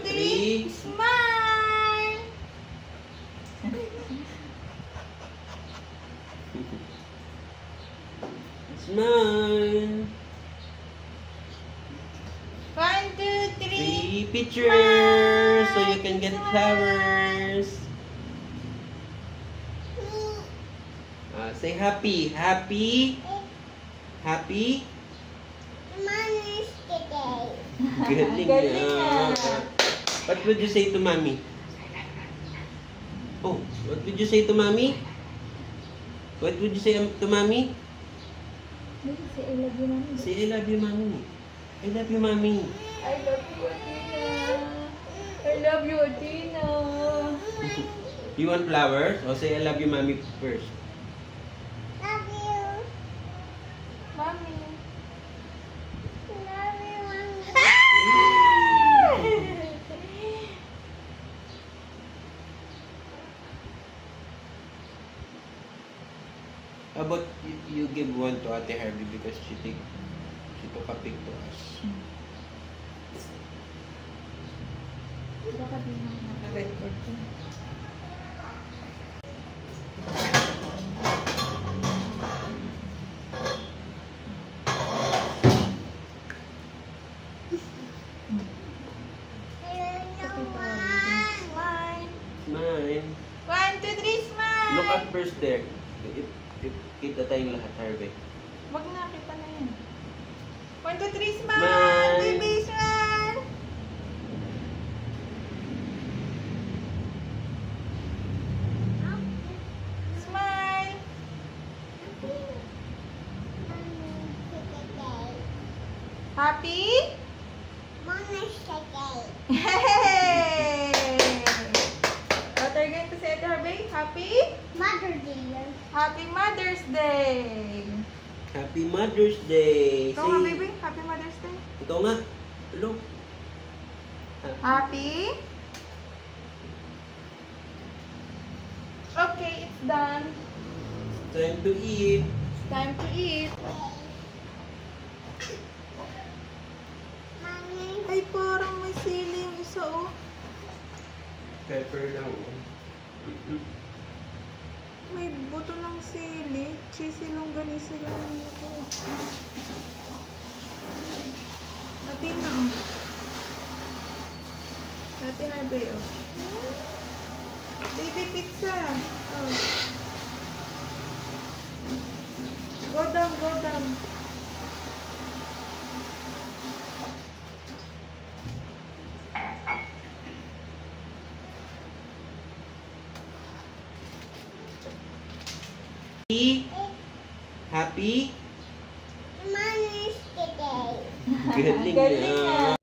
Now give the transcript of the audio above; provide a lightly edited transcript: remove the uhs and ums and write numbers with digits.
3. Smile! Smile. 1, 2, 3. 3 pictures so you can get flowers. Say happy. Happy. Happy. Mother's Day. Galing Galing na. What would you say to mommy? Oh, what would you say to mommy? What would you say to mommy? Say I love you, Mommy. Say I love you, mommy. I love you, mommy. I love you, Athena. I love you, Athena. You want flowers? Or say I love you, mommy first. Love you. Mommy. Love you, Mommy. How about you give one to Ate Harvey because she took a pic to us. Baka di na naka-record ko. Smile. Smile. 1, 2, 3, smile! Look at first there. Kita tayong lahat, Harvey. Wag na, kita na yan. 1, 2, 3, smile! Smile! Baby, smile! Smile! Happy? Mother's Day. Hey! What are you going to say to her, babe? Happy? Mother's Day. Happy Mother's Day! Happy Mother's Day. Ikaw nga, baby. Happy Mother's Day. Ikaw nga. Hello. Happy? Okay, it's done. Time to eat. It's time to eat. Mommy. Ay, parang may sili yung isa, oh. Pepper lang. May buto ng sili. Cheesy longganisa lang ito. Athena, oh. Ate Harvey, oh. Baby pizza. Oh. Go down, go down. Happy? Mother's Day. Galing Galing na. na.